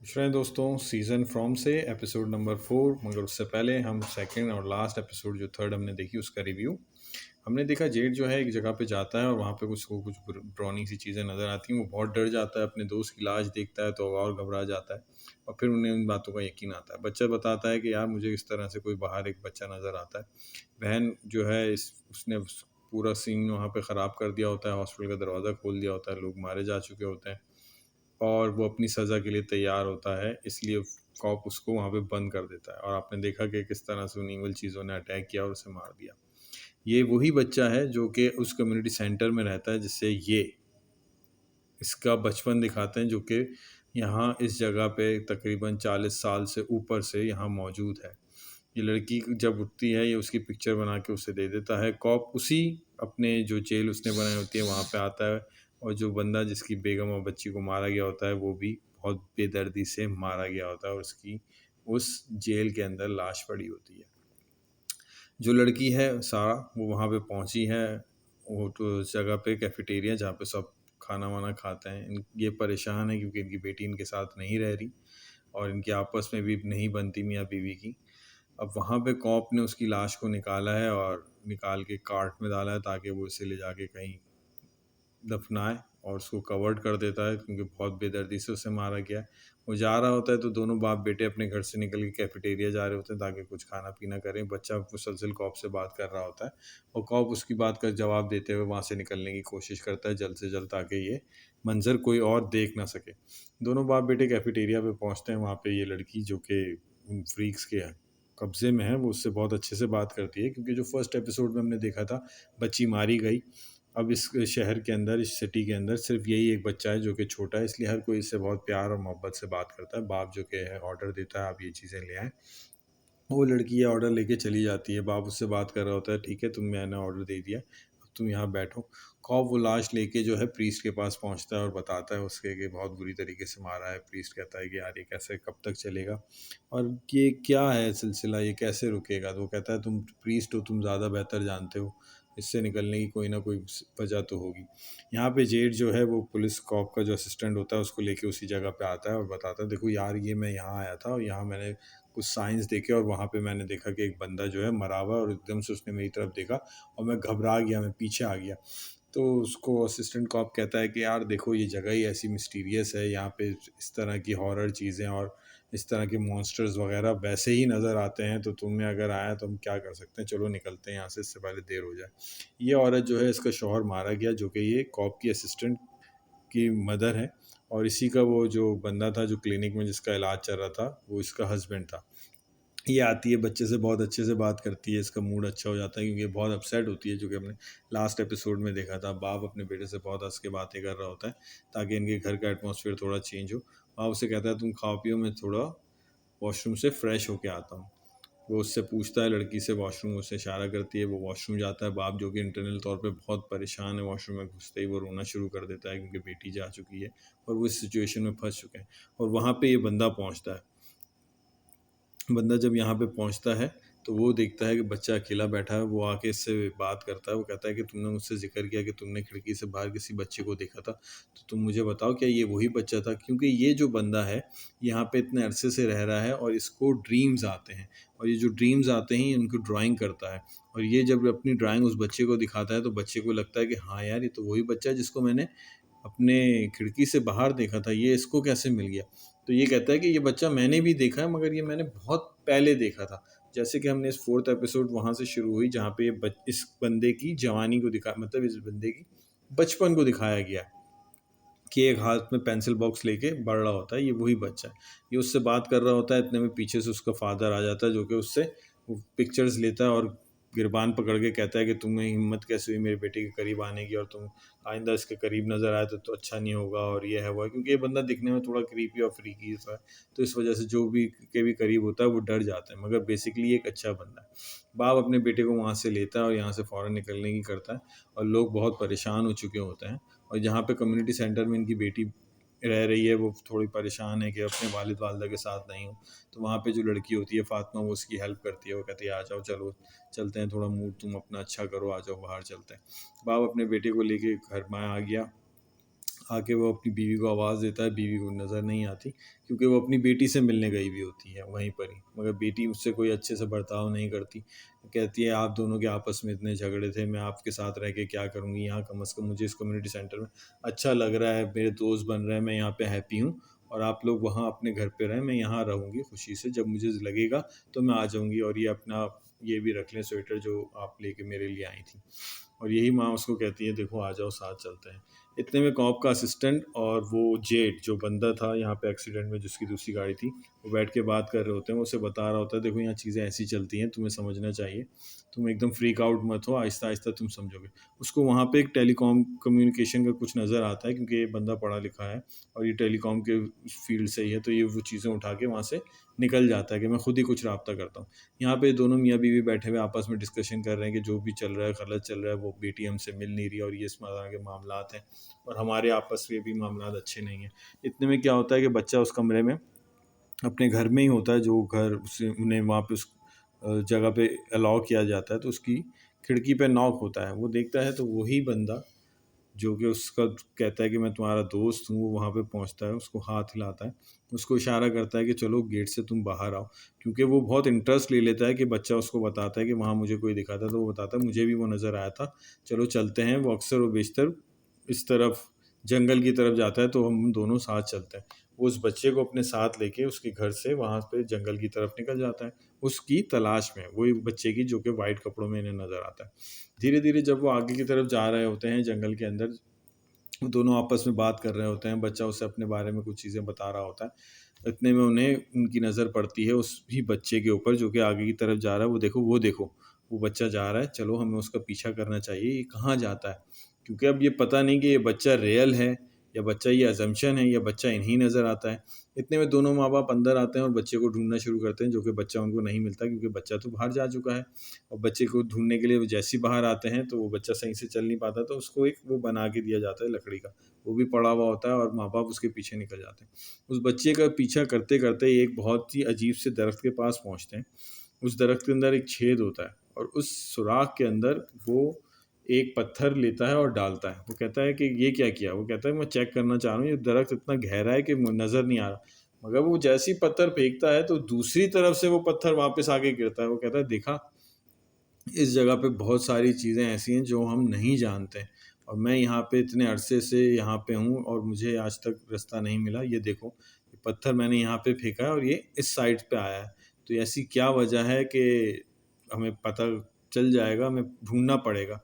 पूछ रहे हैं दोस्तों सीज़न फ्रॉम से एपिसोड नंबर 4। मगर उससे पहले हम सेकंड और लास्ट एपिसोड जो थर्ड हमने देखी उसका रिव्यू। हमने देखा जेड जो है एक जगह पे जाता है और वहाँ पे कुछ ड्रॉनिंग सी चीज़ें नज़र आती हैं। वो बहुत डर जाता है, अपने दोस्त की लाश देखता है तो और घबरा जाता है और फिर उन्हें उन बातों का यकीन आता है। बच्चा बताता है कि यार मुझे इस तरह से कोई बाहर एक बच्चा नज़र आता है। बहन जो है उसने पूरा सीन वहाँ पे ख़राब कर दिया होता है, हॉस्पिटल का दरवाज़ा खोल दिया होता है, लोग मारे जा चुके होते हैं और वो अपनी सज़ा के लिए तैयार होता है, इसलिए कॉप उसको वहाँ पे बंद कर देता है। और आपने देखा कि किस तरह से उन ईविल चीज़ों ने अटैक किया और उसे मार दिया। ये वही बच्चा है जो कि उस कम्युनिटी सेंटर में रहता है, जिससे ये इसका बचपन दिखाते हैं, जो कि यहाँ इस जगह पे तकरीबन 40 साल से ऊपर से यहाँ मौजूद है। ये लड़की जब उठती है, ये उसकी पिक्चर बना के उसे दे देता है। कॉप उसी अपने जो जेल उसने बनाई होती है वहाँ पे आता है और जो बंदा जिसकी बेगम और बच्ची को मारा गया होता है वो भी बहुत बेदर्दी से मारा गया होता है और उसकी उस जेल के अंदर लाश पड़ी होती है। जो लड़की है सारा, वो वहाँ पे पहुँची है, वो तो उस जगह पे कैफेटेरिया जहाँ पे सब खाना वाना खाते हैं। ये परेशान है क्योंकि इनकी बेटी इनके साथ नहीं रह रही और इनकी आपस में भी नहीं बनती मियाँ बीवी की। अब वहाँ पे कॉप ने उसकी लाश को निकाला है और निकाल के कार्ट में डाला है ताकि वो इसे ले जाके कहीं दफनाए और उसको कवर्ड कर देता है क्योंकि बहुत बेदर्दी से उसे मारा गया है। वो जा रहा होता है तो दोनों बाप बेटे अपने घर से निकल के कैफेटेरिया जा रहे होते हैं ताकि कुछ खाना पीना करें। बच्चा मुसलसल कॉप से बात कर रहा होता है और कॉप उसकी बात का जवाब देते हुए वहाँ से निकलने की कोशिश करता है जल्द से जल्द, ताकि ये मंजर कोई और देख ना सके। दोनों बाप बेटे कैफेटेरिया पे पहुँचते हैं। वहाँ पे ये लड़की जो कि उन फ्रीक्स के कब्जे में है, वो उससे बहुत अच्छे से बात करती है क्योंकि जो फर्स्ट एपिसोड में हमने देखा था बच्ची मारी गई। अब इस शहर के अंदर, इस सिटी के अंदर सिर्फ यही एक बच्चा है जो कि छोटा है, इसलिए हर कोई इससे बहुत प्यार और मोहब्बत से बात करता है। बाप जो कि है ऑर्डर देता है आप ये चीज़ें ले आएँ। वो लड़की ये ऑर्डर लेके चली जाती है। बाप उससे बात कर रहा होता है, ठीक है मैंने ऑर्डर दे दिया, अब तुम यहाँ बैठो। कॉप वो लाश लेके जो है प्रीस्ट के पास पहुँचता है और बताता है उसके कि बहुत बुरी तरीके से मारा है। प्रीस्ट कहता है कि यार ये कैसे, कब तक चलेगा और ये क्या है सिलसिला, ये कैसे रुकेगा। तो वो कहता है तुम प्रीस्ट हो, तुम ज़्यादा बेहतर जानते हो, इससे निकलने की कोई ना कोई वजह तो होगी। यहाँ पे जेड जो है वो पुलिस कॉप का जो असिस्टेंट होता है उसको लेके उसी जगह पे आता है और बताता है देखो यार ये मैं यहाँ आया था और यहाँ मैंने कुछ साइंस देखे और वहाँ पे मैंने देखा कि एक बंदा जो है मरा हुआ है और एकदम से उसने मेरी तरफ देखा और मैं घबरा गया, मैं पीछे आ गया। तो उसको असिस्टेंट कॉप कहता है कि यार देखो ये जगह ही ऐसी मिस्टीरियस है, यहाँ पे इस तरह की हॉरर चीज़ें और इस तरह के मॉन्स्टर्स वगैरह वैसे ही नज़र आते हैं, तो तुम्हें अगर आया तो हम क्या कर सकते हैं, चलो निकलते हैं यहाँ से, इससे पहले देर हो जाए। ये औरत जो है इसका शौहर मारा गया जो कि ये कॉप की असिस्टेंट की मदर है और इसी का वो जो बंदा था जो क्लिनिक में जिसका इलाज चल रहा था वो इसका हस्बैंड था। ये आती है, बच्चे से बहुत अच्छे से बात करती है, इसका मूड अच्छा हो जाता है क्योंकि ये बहुत अपसेट होती है, जो कि हमने लास्ट एपिसोड में देखा था। बाप अपने बेटे से बहुत हंस के बातें कर रहा होता है ताकि इनके घर का एटमॉस्फेयर थोड़ा चेंज हो। बाप उसे कहता है तुम खाओ पियो, मैं थोड़ा वॉशरूम से फ्रेश होके आता हूँ। वो उससे पूछता है लड़की से वॉशरूम, उससे इशारा करती है, वो वॉशरूम जाता है। बाप जो कि इंटरनल तौर पे बहुत परेशान है, वॉशरूम में घुसते ही वो रोना शुरू कर देता है क्योंकि बेटी जा चुकी है और वो इस सिचुएशन में फंस चुके हैं। और वहाँ पे ये बंदा पहुँचता है। बंदा जब यहाँ पे पहुँचता है तो वो देखता है कि बच्चा अकेला बैठा है। वो आके इससे बात करता है, वो कहता है कि तुमने मुझसे जिक्र किया कि तुमने खिड़की से बाहर किसी बच्चे को देखा था, तो तुम मुझे बताओ क्या ये वही बच्चा था, क्योंकि ये जो बंदा है यहाँ पे इतने अरसे से रह रहा है और इसको ड्रीम्स आते हैं और ये जो ड्रीम्स आते हैं उनको ड्राइंग करता है और ये जब अपनी ड्राइंग उस बच्चे को दिखाता है तो बच्चे को लगता है कि हाँ यार ये तो वही बच्चा है जिसको मैंने अपने खिड़की से बाहर देखा था, ये इसको कैसे मिल गया। तो ये कहता है कि ये बच्चा मैंने भी देखा है मगर ये मैंने बहुत पहले देखा था। जैसे कि हमने इस फोर्थ एपिसोड वहाँ से शुरू हुई जहाँ पे इस बंदे की जवानी को दिखा, मतलब इस बंदे की बचपन को दिखाया गया कि एक हाथ में पेंसिल बॉक्स लेके बढ़ रहा होता है, ये वही बच्चा है। ये उससे बात कर रहा होता है, इतने में पीछे से उसका फादर आ जाता है जो कि उससे वो पिक्चर्स लेता है और गिरबान पकड़ के कहता है कि तुम्हें हिम्मत कैसे हुई मेरे बेटे के करीब आने की और तुम आइंदा इसके करीब नज़र आए तो अच्छा नहीं होगा और ये है वो है, क्योंकि ये बंदा दिखने में थोड़ा क्रीपी और फ्रीकी सा है। तो इस वजह से जो भी के भी करीब होता है वो डर जाता है, मगर बेसिकली एक अच्छा बंदा है। बाप अपने बेटे को वहाँ से लेता है और यहाँ से फ़ौरन निकलने की करता है और लोग बहुत परेशान हो चुके होते हैं। और जहाँ पे कम्युनिटी सेंटर में इनकी बेटी रह रही है वो थोड़ी परेशान है कि अपने वालिद वालदा के साथ नहीं हो। तो वहाँ पे जो लड़की होती है फातिमा, वो उसकी हेल्प करती है, वो कहती है आ जाओ, चलो चलते हैं, थोड़ा मूड तुम अपना अच्छा करो, आ जाओ बाहर चलते हैं। बाप अपने बेटे को लेके घर में आ गया आके वो अपनी बीवी को आवाज़ देता है, बीवी को नज़र नहीं आती क्योंकि वो अपनी बेटी से मिलने गई हुई होती है वहीं पर ही। मगर बेटी उससे कोई अच्छे से बर्ताव नहीं करती, कहती है आप दोनों के आपस में इतने झगड़े थे, मैं आपके साथ रह के क्या करूँगी, यहाँ कम से कम मुझे इस कम्युनिटी सेंटर में अच्छा लग रहा है, मेरे दोस्त बन रहे हैं, मैं यहाँ पे हैप्पी हूँ और आप लोग वहाँ अपने घर पे रहें, मैं यहाँ रहूँगी खुशी से, जब मुझे लगेगा तो मैं आ जाऊँगी और ये अपना ये भी रख लें स्वेटर जो आप लेके मेरे लिए आई थी। और यही माँ उसको कहती है देखो आ जाओ साथ चलते हैं। इतने में कॉप का असिस्टेंट और वो जेट जो बंदा था यहाँ पे एक्सीडेंट में जिसकी दूसरी गाड़ी थी, वो बैठ के बात कर रहे होते हैं, वो उसे बता रहा होता है देखो यहाँ चीज़ें ऐसी चलती हैं, तुम्हें समझना चाहिए, तुम एकदम फ्रीक आउट मत हो, आहिस्ता आहिस्ता तुम समझोगे। उसको वहाँ पे एक टेलीकॉम कम्युनिकेशन का कुछ नज़र आता है क्योंकि ये बंदा पढ़ा लिखा है और ये टेलीकॉम के फील्ड से ही है, तो ये वो चीज़ें उठा के वहाँ से निकल जाता है कि मैं खुद ही कुछ राब्ता करता हूँ। यहाँ पे दोनों मियाँ बीवी बैठे हुए आपस में डिस्कशन कर रहे हैं कि जो भी चल रहा है गलत चल रहा है, वो बेटी हमसे मिल नहीं रही और ये इस तरह के मामलात हैं और हमारे आपस में भी मामलात अच्छे नहीं हैं। इतने में क्या होता है कि बच्चा उस कमरे में अपने घर में ही होता है, जो घर उसे उन्हें वहाँ पे उस जगह पे अलाउ किया जाता है, तो उसकी खिड़की पे नॉक होता है, वो देखता है तो वही बंदा जो कि उसका कहता है कि मैं तुम्हारा दोस्त हूँ, वो वहाँ पे पहुँचता है, उसको हाथ हिलाता है, उसको इशारा करता है कि चलो गेट से तुम बाहर आओ, क्योंकि वो बहुत इंटरेस्ट ले लेता है कि बच्चा उसको बताता है कि वहाँ मुझे कोई दिखा था, तो वो बताता है मुझे भी वो नज़र आया था, चलो चलते हैं। वो अक्सर व बेशतर इस तरफ जंगल की तरफ जाता है, तो हम दोनों साथ चलते हैं। वो उस बच्चे को अपने साथ लेके उसके घर से वहाँ पे जंगल की तरफ निकल जाता है, उसकी तलाश में, वही बच्चे की जो कि वाइट कपड़ों में इन्हें नज़र आता है। धीरे धीरे जब वो आगे की तरफ जा रहे होते हैं जंगल के अंदर, वो दोनों आपस में बात कर रहे होते हैं, बच्चा उसे अपने बारे में कुछ चीज़ें बता रहा होता है। इतने में उन्हें उनकी नज़र पड़ती है उस ही बच्चे के ऊपर जो कि आगे की तरफ जा रहा है। वो देखो, वो बच्चा जा रहा है, चलो हमें उसका पीछा करना चाहिए, ये कहाँ जाता है? क्योंकि अब ये पता नहीं कि ये बच्चा रियल है या बच्चा ये अज़म्पशन है या बच्चा इन्हीं नज़र आता है। इतने में दोनों माँ-बाप अंदर आते हैं और बच्चे को ढूँढना शुरू करते हैं, जो कि बच्चा उनको नहीं मिलता क्योंकि बच्चा तो बाहर जा चुका है। और बच्चे को ढूँढने के लिए वो जैसे ही बाहर आते हैं, तो वो बच्चा सही से चल नहीं पाता, तो उसको एक वो बना के दिया जाता है लकड़ी का, वो भी पड़ा हुआ होता है और माँ-बाप उसके पीछे निकल जाते हैं। उस बच्चे का पीछा करते-करते एक बहुत ही अजीब से दरख़्त के पास पहुँचते हैं। उस दरख़्त के अंदर एक छेद होता है और उस सुराख के अंदर वो एक पत्थर लेता है और डालता है। वो कहता है कि ये क्या किया? वो कहता है मैं चेक करना चाह रहा हूँ, ये दरख़्त इतना गहरा है कि नज़र नहीं आ रहा। मगर वो जैसे ही पत्थर फेंकता है तो दूसरी तरफ से वो पत्थर वापस आके गिरता है। वो कहता है देखा, इस जगह पे बहुत सारी चीज़ें ऐसी हैं जो हम नहीं जानते और मैं यहाँ पे इतने अरसे से यहाँ पे हूँ और मुझे आज तक रास्ता नहीं मिला। ये देखो, ये पत्थर मैंने यहाँ पे फेंका है और ये इस साइड पे आया है। तो ऐसी क्या वजह है कि हमें पता चल जाएगा, हमें ढूँढना पड़ेगा।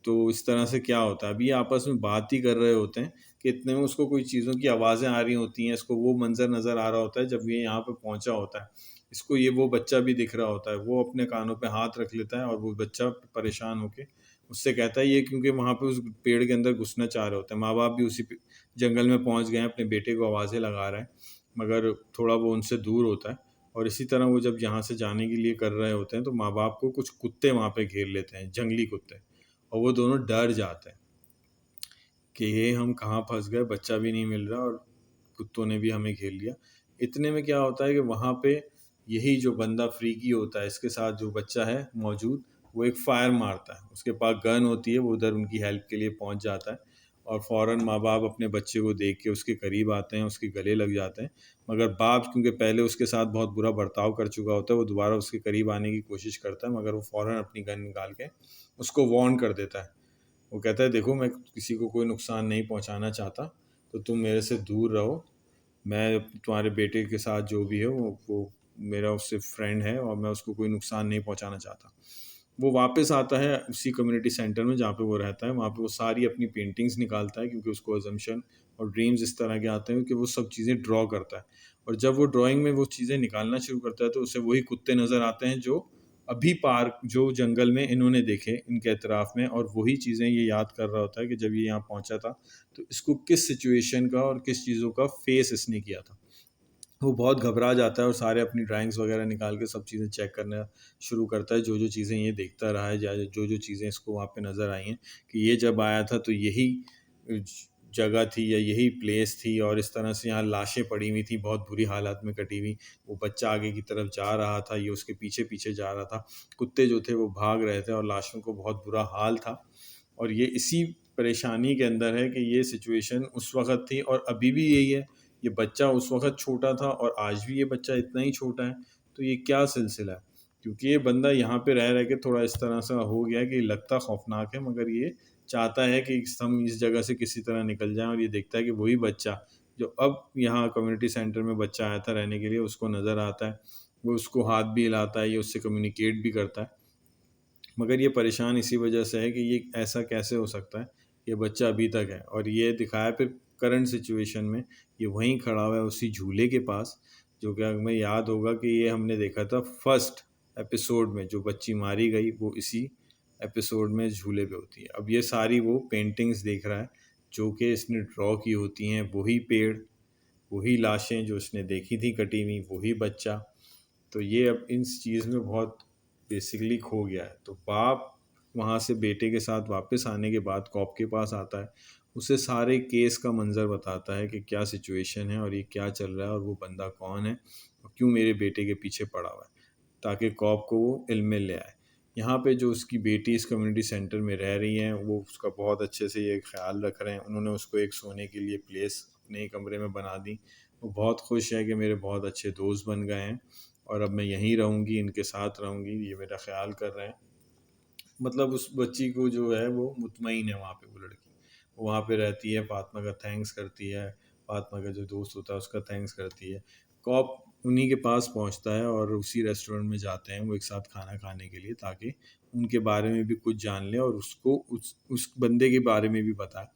तो इस तरह से क्या होता है, अभी ये आपस में बात ही कर रहे होते हैं कि इतने में उसको कोई चीज़ों की आवाज़ें आ रही होती हैं, इसको वो मंज़र नज़र आ रहा होता है जब ये यहाँ पे पहुँचा होता है। इसको ये वो बच्चा भी दिख रहा होता है, वो अपने कानों पे हाथ रख लेता है और वो बच्चा परेशान होके उससे कहता है ये क्योंकि वहाँ पे उस पेड़ के अंदर घुसना चाह रहे होते हैं। माँ-बाप भी उसी पे जंगल में पहुँच गए हैं, अपने बेटे को आवाज़ें लगा रहे हैं, मगर थोड़ा वो उनसे दूर होता है और इसी तरह वो जब यहाँ से जाने के लिए कर रहे होते हैं, तो माँ-बाप को कुछ कुत्ते वहाँ पे घेर लेते हैं, जंगली कुत्ते। और वो दोनों डर जाते हैं कि ये हम कहाँ फँस गए, बच्चा भी नहीं मिल रहा और कुत्तों ने भी हमें घेर लिया। इतने में क्या होता है कि वहाँ पे यही जो बंदा फ्रीकी होता है, इसके साथ जो बच्चा है मौजूद, वो एक फायर मारता है। उसके पास गन होती है, वो उधर उनकी हेल्प के लिए पहुँच जाता है और फ़ौरन माँ-बाप अपने बच्चे को देख के उसके करीब आते हैं, उसके गले लग जाते हैं। मगर बाप क्योंकि पहले उसके साथ बहुत बुरा बर्ताव कर चुका होता है, वो दोबारा उसके करीब आने की कोशिश करता है, मगर वो फ़ौरन अपनी गन निकाल के उसको वार्न कर देता है। वो कहता है देखो, मैं किसी को कोई नुकसान नहीं पहुंचाना चाहता, तो तुम मेरे से दूर रहो। मैं तुम्हारे बेटे के साथ जो भी है वो मेरा उससे फ्रेंड है और मैं उसको कोई नुकसान नहीं पहुंचाना चाहता। वो वापस आता है उसी कम्युनिटी सेंटर में जहाँ पे वो रहता है, वहाँ पे वो सारी अपनी पेंटिंग्स निकालता है क्योंकि उसको अजम्पशन और ड्रीम्स इस तरह के आते हैं कि वो सब चीज़ें ड्रॉ करता है। और जब वो ड्राइंग में वो चीज़ें निकालना शुरू करता है तो उसे वही कुत्ते नज़र आते हैं जो अभी पार्क जो जंगल में इन्होंने देखे इनके एतराफ़ में, और वही चीज़ें ये याद कर रहा होता है कि जब ये यहाँ पहुँचा था, तो इसको किस सिचुएशन का और किस चीज़ों का फ़ेस इसने किया था। वो बहुत घबरा जाता है और सारे अपनी ड्राइंग्स वगैरह निकाल के सब चीज़ें चेक करना शुरू करता है, जो-जो चीज़ें ये देखता रहा है, जो-जो चीज़ें इसको वहाँ पे नज़र आई हैं कि ये जब आया था तो यही ज जगह थी या यही प्लेस थी और इस तरह से यहाँ लाशें पड़ी हुई थी, बहुत बुरी हालत में कटी हुई। वो बच्चा आगे की तरफ जा रहा था, ये उसके पीछे-पीछे जा रहा था। कुत्ते जो थे वो भाग रहे थे और लाशों को बहुत बुरा हाल था और ये इसी परेशानी के अंदर है कि ये सिचुएशन उस वक़्त थी और अभी भी यही है। ये बच्चा उस वक़्त छोटा था और आज भी ये बच्चा इतना ही छोटा है, तो ये क्या सिलसिला है? क्योंकि ये बंदा यहाँ पे रह के थोड़ा इस तरह से हो गया है कि लगता खौफ़नाक है, मगर ये चाहता है कि हम इस जगह से किसी तरह निकल जाएँ, और ये देखता है कि वही बच्चा जो अब यहाँ कम्युनिटी सेंटर में बच्चा आया था रहने के लिए, उसको नज़र आता है, वो उसको हाथ भी हिलाता है, ये उससे कम्युनिकेट भी करता है। मगर ये परेशान इसी वजह से है कि ये ऐसा कैसे हो सकता है, ये बच्चा अभी तक है। और ये दिखाया फिर करंट सिचुएशन में, ये वहीं खड़ा हुआ है उसी झूले के पास, जो कि हमें याद होगा कि ये हमने देखा था फर्स्ट एपिसोड में, जो बच्ची मारी गई वो इसी एपिसोड में झूले पे होती है। अब ये सारी वो पेंटिंग्स देख रहा है जो कि इसने ड्रॉ की होती हैं, वही पेड़, वही लाशें जो उसने देखी थी कटी हुई, वही बच्चा। तो ये अब इस चीज़ में बहुत बेसिकली खो गया है। तो बाप वहाँ से बेटे के साथ वापस आने के बाद कॉप के पास आता है, उसे सारे केस का मंज़र बताता है कि क्या सिचुएशन है और ये क्या चल रहा है और वो बंदा कौन है और क्यों मेरे बेटे के पीछे पड़ा हुआ है, ताकि कॉप को वो इल्म में ले आए। यहाँ पे जो उसकी बेटी इस कम्युनिटी सेंटर में रह रही हैं, वो उसका बहुत अच्छे से ये ख्याल रख रहे हैं। उन्होंने उसको एक सोने के लिए प्लेस अपने ही कमरे में बना दी। वो बहुत खुश है कि मेरे बहुत अच्छे दोस्त बन गए हैं और अब मैं यहीं रहूँगी, इनके साथ रहूँगी, ये मेरा ख्याल कर रहे हैं। मतलब उस बच्ची को जो है वो मुतमईन है वहाँ पे, वो लड़की वो वहाँ पे रहती है, फातिमा का थैंक्स करती है, फातिमा का जो दोस्त होता है उसका थैंक्स करती है। कॉप उन्हीं के पास पहुँचता है और उसी रेस्टोरेंट में जाते हैं वो एक साथ खाना खाने के लिए, ताकि उनके बारे में भी कुछ जान ले और उसको उस बंदे के बारे में भी बताए,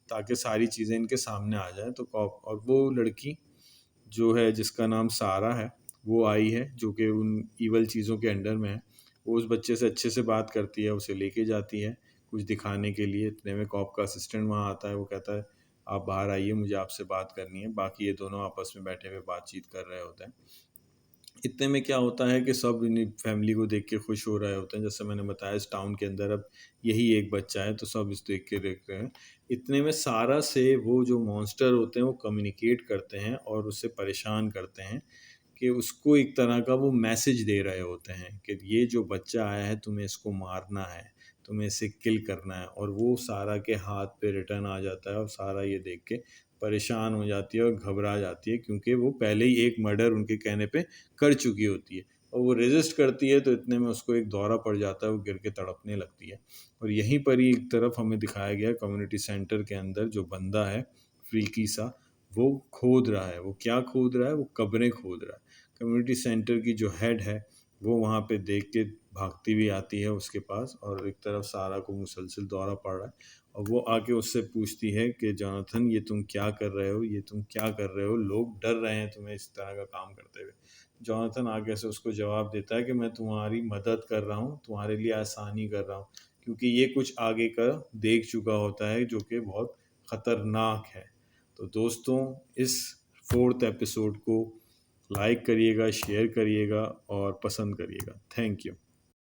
ताकि सारी चीज़ें इनके सामने आ जाएँ। तो कॉप और वो लड़की जो है जिसका नाम सारा है, वो आई है, जो कि उन ईवल चीज़ों के अंडर में है। वो उस बच्चे से अच्छे से बात करती है, उसे लेके जाती है कुछ दिखाने के लिए। इतने में कॉप का असिस्टेंट वहाँ आता है, वो कहता है आप बाहर आइए, मुझे आपसे बात करनी है। बाकी ये दोनों आपस में बैठे हुए बातचीत कर रहे होते हैं। इतने में क्या होता है कि सब इन्हीं फैमिली को देख के खुश हो रहे होते हैं। जैसे मैंने बताया इस टाउन के अंदर अब यही एक बच्चा है, तो सब इस देख रहे हैं। इतने में सारा से वो जो मॉन्स्टर होते हैं वो कम्युनिकेट करते हैं और उससे परेशान करते हैं कि उसको एक तरह का वो मैसेज दे रहे होते हैं कि ये जो बच्चा आया है तुम्हें इसको मारना है, तुम्हें इसे किल करना है। और वो सारा के हाथ पे रिटर्न आ जाता है और सारा ये देख के परेशान हो जाती है और घबरा जाती है, क्योंकि वो पहले ही एक मर्डर उनके कहने पे कर चुकी होती है। और वो रेजिस्ट करती है, तो इतने में उसको एक दौरा पड़ जाता है, वो गिर के तड़पने लगती है। और यहीं पर ही एक तरफ हमें दिखाया गया कम्युनिटी सेंटर के अंदर जो बंदा है फ्रीकी सा, वो खोद रहा है। वो क्या खोद रहा है? वो कब्रें खोद रहा है। कम्युनिटी सेंटर की जो हेड है वो वहाँ पे देख के भागती हुई आती है उसके पास, और एक तरफ सारा को मुसलसल दौरा पड़ रहा है। और वो आके उससे पूछती है कि जोनाथन ये तुम क्या कर रहे हो, ये तुम क्या कर रहे हो, लोग डर रहे हैं तुम्हें इस तरह का काम करते हुए। जोनाथन आगे से उसको जवाब देता है कि मैं तुम्हारी मदद कर रहा हूँ, तुम्हारे लिए आसानी कर रहा हूँ, क्योंकि ये कुछ आगे का देख चुका होता है जो कि बहुत ख़तरनाक है। तो दोस्तों, इस 4th एपिसोड को लाइक करिएगा, शेयर करिएगा और पसंद करिएगा। Thank you.